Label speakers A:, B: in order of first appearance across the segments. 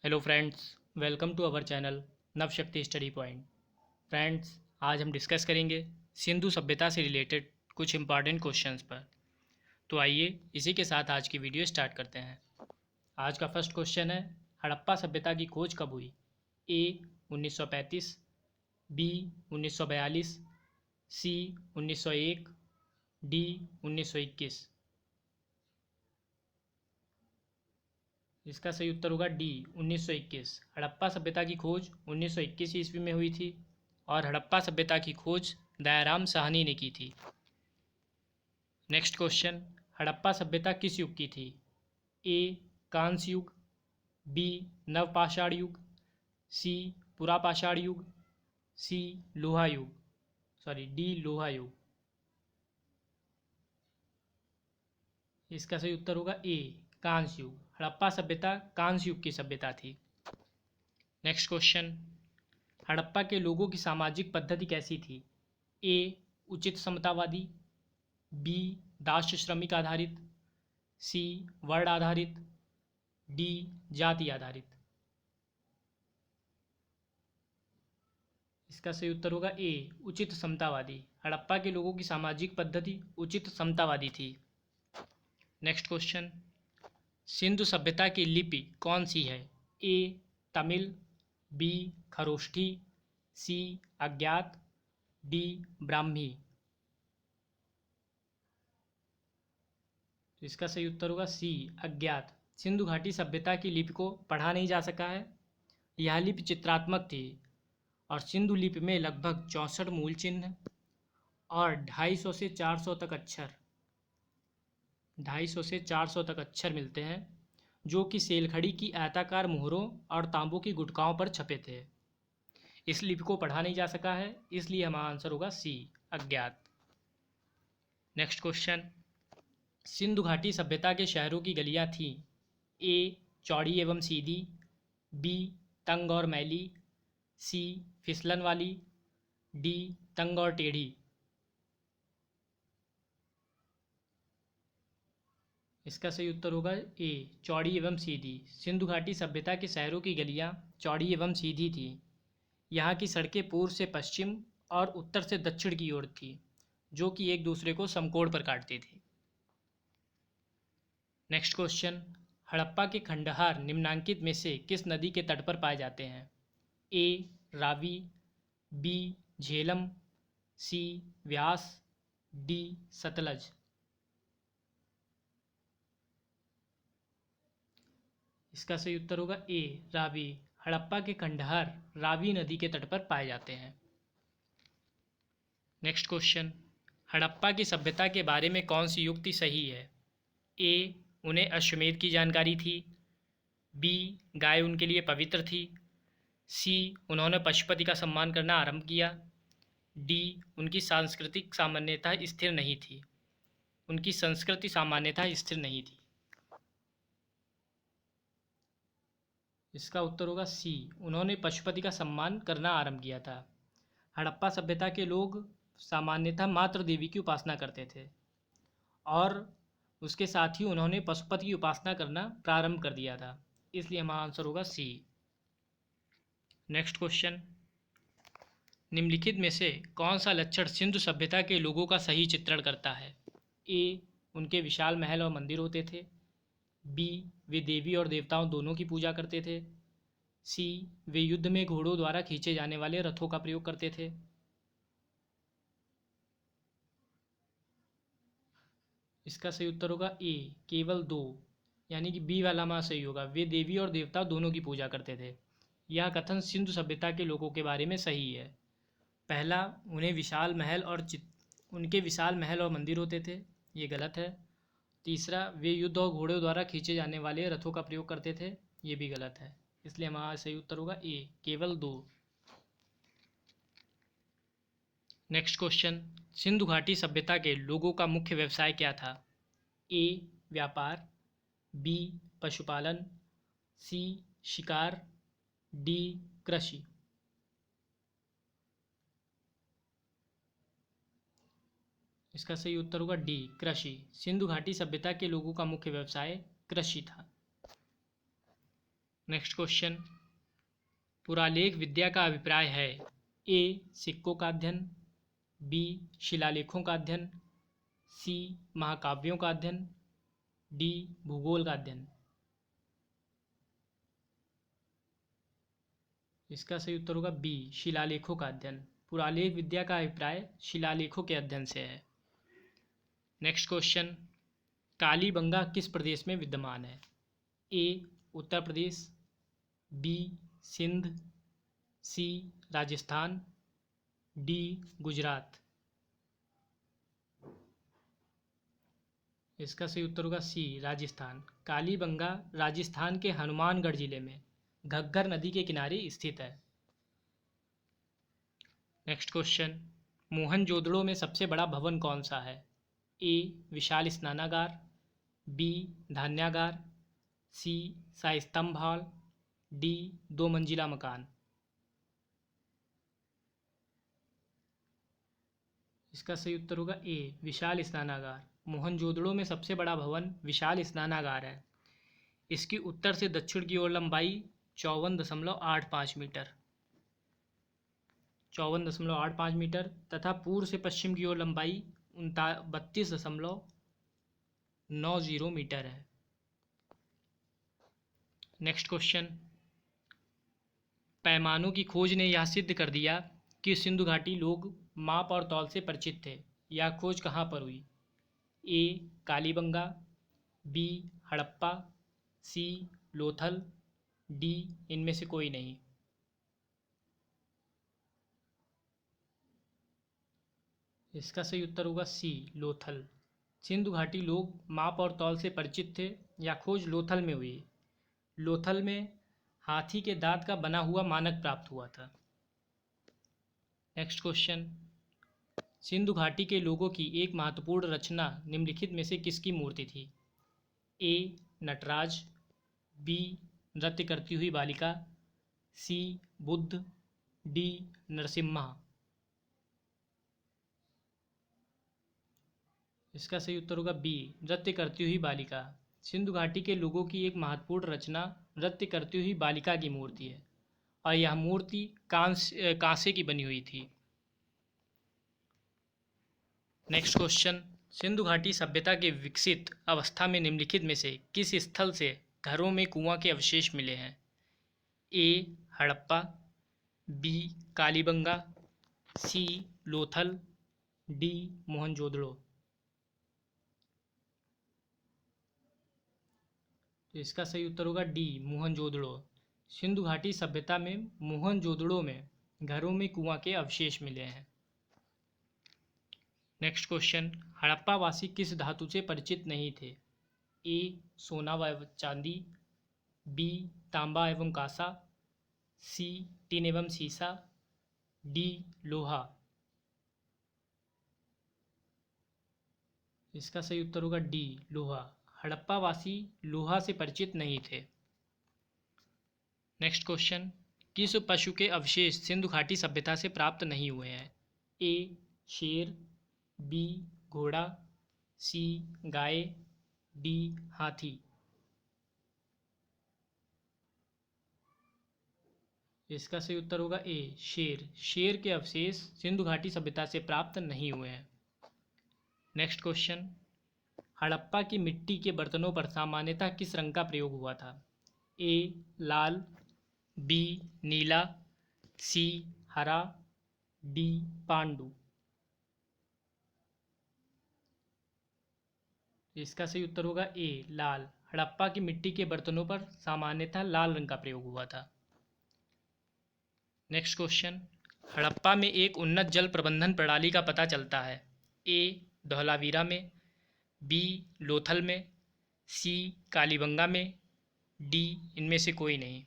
A: Hello friends, welcome to our channel Navshakti study point. Friends, आज हम discuss करेंगे सिंधु सभ्यता से रिलेटेड कुछ इम्पॉर्टेंट क्वेश्चंस पर। तो आइए इसी के साथ आज की वीडियो स्टार्ट करते हैं। आज का फर्स्ट क्वेश्चन है, हड़प्पा सभ्यता की खोज कब हुई? ए 1935, बी 1942, सी 1901, डी 1921। इसका सही उत्तर होगा डी 1921। हड़प्पा सभ्यता की खोज 1921 ईस्वी में हुई थी और हड़प्पा सभ्यता की खोज दयाराम साहनी ने की थी। नेक्स्ट क्वेश्चन, हड़प्पा सभ्यता किस युग की थी? ए कांस्य युग, बी नवपाषाण युग, सी पुरापाषाण युग, सी लोहा युग, डी लोहा युग। इसका सही उत्तर होगा ए कांस्य युग। हड़प्पा सभ्यता कांस्य युग की सभ्यता थी। नेक्स्ट क्वेश्चन, हड़प्पा के लोगों की सामाजिक पद्धति कैसी थी? ए उचित समतावादी, बी दास्य श्रमिक आधारित, सी वर्ण आधारित, डी जाति आधारित। इसका सही उत्तर होगा ए उचित समतावादी। हड़प्पा के लोगों की सामाजिक पद्धति उचित समतावादी थी। नेक्स्ट क्वेश्चन, सिंधु सभ्यता की लिपि कौन सी है? ए तमिल, बी खरोष्ठी, सी अज्ञात, डी ब्राह्मी। तो इसका सही उत्तर होगा सी अज्ञात। सिंधु घाटी सभ्यता की लिपि को पढ़ा नहीं जा सका है। यह लिपि चित्रात्मक थी और सिंधु लिपि में लगभग 64 मूल चिन्ह और 250 से 400 तक अक्षर 250 से 400 तक अक्षर मिलते हैं, जो कि सेलखड़ी की आयताकार मोहरों और तांबों की गुटकाओं पर छपे थे। इस लिपि को पढ़ा नहीं जा सका है, इसलिए हमारा आंसर होगा सी अज्ञात। नेक्स्ट क्वेश्चन, सिंधु घाटी सभ्यता के शहरों की गलियां थीं। ए चौड़ी एवं सीधी, बी तंग और मैली, सी फिसलन वाली, डी तंग और टेढ़ी। इसका सही उत्तर होगा ए चौड़ी एवं सीधी। सिंधु घाटी सभ्यता के शहरों की गलियां चौड़ी एवं सीधी थी। यहाँ की सड़कें पूर्व से पश्चिम और उत्तर से दक्षिण की ओर थी, जो कि एक दूसरे को समकोण पर काटती थी। नेक्स्ट क्वेश्चन, हड़प्पा के खंडहर निम्नांकित में से किस नदी के तट पर पाए जाते हैं? ए रावी, बी झेलम, सी व्यास, डी सतलज। इसका सही उत्तर होगा ए रावी। हड़प्पा के खंडहर रावी नदी के तट पर पाए जाते हैं। नेक्स्ट क्वेश्चन, हड़प्पा की सभ्यता के बारे में कौन सी युक्ति सही है? ए उन्हें अश्वमेध की जानकारी थी, बी गाय उनके लिए पवित्र थी, सी उन्होंने पशुपति का सम्मान करना आरंभ किया, डी उनकी सांस्कृतिक सामान्यता स्थिर नहीं थी। उनकी संस्कृति सामान्यता स्थिर नहीं थी। इसका उत्तर होगा सी उन्होंने पशुपति का सम्मान करना आरंभ किया था। हड़प्पा सभ्यता के लोग सामान्यतः मातृ देवी की उपासना करते थे और उसके साथ ही उन्होंने पशुपति की उपासना करना प्रारंभ कर दिया था, इसलिए हमारा आंसर होगा सी। नेक्स्ट क्वेश्चन, निम्नलिखित में से कौन सा लक्षण सिंधु सभ्यता के लोगों का सही चित्रण करता है? ए उनके विशाल महल और मंदिर होते थे, बी वे देवी और देवताओं दोनों की पूजा करते थे, सी वे युद्ध में घोड़ों द्वारा खींचे जाने वाले रथों का प्रयोग करते थे। इसका सही उत्तर होगा ए केवल दो, यानी कि बी वाला हमारा सही होगा। वे देवी और देवता दोनों की पूजा करते थे। यह कथन सिंधु सभ्यता के लोगों के बारे में सही है। पहला, उन्हें विशाल महल और उनके विशाल महल और मंदिर होते थे, ये गलत है। तीसरा, वे युद्ध और घोड़ों द्वारा खींचे जाने वाले रथों का प्रयोग करते थे, ये भी गलत है। इसलिए हमारा सही उत्तर होगा ए केवल दो। नेक्स्ट क्वेश्चन, सिंधु घाटी सभ्यता के लोगों का मुख्य व्यवसाय क्या था? ए व्यापार, बी पशुपालन, सी शिकार, डी कृषि। इसका सही उत्तर होगा डी कृषि। सिंधु घाटी सभ्यता के लोगों का मुख्य व्यवसाय कृषि था। नेक्स्ट क्वेश्चन, पुरालेख विद्या का अभिप्राय है ए सिक्कों का अध्ययन, बी शिलालेखों का अध्ययन, सी महाकाव्यों का अध्ययन, डी भूगोल का अध्ययन। इसका सही उत्तर होगा बी शिलालेखों का अध्ययन। पुरालेख विद्या का अभिप्राय शिलालेखों के अध्ययन से है। नेक्स्ट क्वेश्चन, कालीबंगा किस प्रदेश में विद्यमान है? ए उत्तर प्रदेश, बी सिंध, सी राजस्थान, डी गुजरात। इसका सही उत्तर होगा सी राजस्थान। कालीबंगा राजस्थान के हनुमानगढ़ जिले में घग्गर नदी के किनारे स्थित है। नेक्स्ट क्वेश्चन, मोहनजोदड़ो में सबसे बड़ा भवन कौन सा है? ए विशाल स्नानागार, बी धान्यागार, सी शाही-स्तंभ हॉल, डी 2 मंजिला मकान। इसका सही उत्तर होगा ए विशाल स्नानागार। मोहनजोदड़ो में सबसे बड़ा भवन विशाल स्नानागार है। इसकी उत्तर से दक्षिण की ओर लंबाई 54.85 मीटर 54.85 मीटर तथा पूर्व से पश्चिम की ओर लंबाई 32.90 मीटर है। नेक्स्ट क्वेश्चन, पैमानों की खोज ने यह सिद्ध कर दिया कि सिंधु घाटी लोग माप और तौल से परिचित थे। यह खोज कहाँ पर हुई? ए कालीबंगा, बी हड़प्पा, सी लोथल, डी इनमें से कोई नहीं। इसका सही उत्तर होगा सी लोथल। सिंधु घाटी लोग माप और तौल से परिचित थे। यह खोज लोथल में हुई। लोथल में हाथी के दांत का बना हुआ मानक प्राप्त हुआ था। नेक्स्ट क्वेश्चन, सिंधु घाटी के लोगों की एक महत्वपूर्ण रचना निम्नलिखित में से किसकी मूर्ति थी? ए नटराज, बी नृत्य करती हुई बालिका, सी बुद्ध, डी नरसिम्हा। इसका सही उत्तर होगा बी नृत्य करती हुई बालिका। सिंधु घाटी के लोगों की एक महत्वपूर्ण रचना नृत्य करती हुई बालिका की मूर्ति है और यह मूर्ति कांसे की बनी हुई थी। नेक्स्ट क्वेश्चन, सिंधु घाटी सभ्यता के विकसित अवस्था में निम्नलिखित में से किस स्थल से घरों में कुआं के अवशेष मिले हैं? ए हड़प्पा, बी कालीबंगा, सी लोथल, डी मोहनजोदड़ो। तो इसका सही उत्तर होगा डी मोहनजोदड़ो। सिंधु घाटी सभ्यता में मोहनजोदड़ो में घरों में कुआं के अवशेष मिले हैं। नेक्स्ट क्वेश्चन, हड़प्पा वासी किस धातु से परिचित नहीं थे? ए सोना व चांदी, बी तांबा एवं कांसा, सी टिन एवं सीसा, डी लोहा। इसका सही उत्तर होगा डी लोहा। हड़प्पा वासी लोहा से परिचित नहीं थे। नेक्स्ट क्वेश्चन, किस पशु के अवशेष सिंधु घाटी सभ्यता से प्राप्त नहीं हुए हैं? ए शेर, बी घोड़ा, सी गाय, डी हाथी। इसका सही उत्तर होगा ए शेर। शेर के अवशेष सिंधु घाटी सभ्यता से प्राप्त नहीं हुए हैं। नेक्स्ट क्वेश्चन, हड़प्पा की मिट्टी के बर्तनों पर सामान्यतः किस रंग का प्रयोग हुआ था? ए लाल, बी नीला, सी हरा, डी पांडु। इसका सही उत्तर होगा ए लाल। हड़प्पा की मिट्टी के बर्तनों पर सामान्यतः लाल रंग का प्रयोग हुआ था। नेक्स्ट क्वेश्चन, हड़प्पा में एक उन्नत जल प्रबंधन प्रणाली का पता चलता है। ए धौलावीरा में, बी लोथल में, सी कालीबंगा में, डी इनमें से कोई नहीं।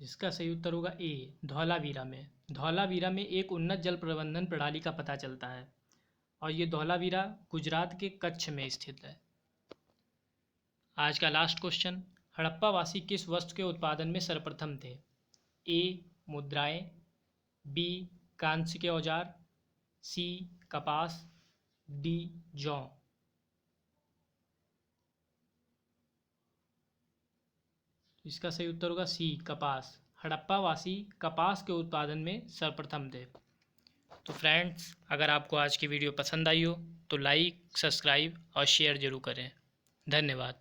A: इसका सही उत्तर होगा ए धौलावीरा में। धौलावीरा में एक उन्नत जल प्रबंधन प्रणाली का पता चलता है और ये धौलावीरा गुजरात के कच्छ में स्थित है। आज का लास्ट क्वेश्चन, हड़प्पा वासी किस वस्तु के उत्पादन में सर्वप्रथम थे? ए मुद्राएं, बी कांस्य के औजार, सी कपास, डी जौ। इसका सही उत्तर होगा सी, कपास। हड़प्पा वासी कपास के उत्पादन में सर्वप्रथम थे। तो फ्रेंड्स, अगर आपको आज की वीडियो पसंद आई हो तो लाइक, सब्सक्राइब और शेयर ज़रूर करें। धन्यवाद।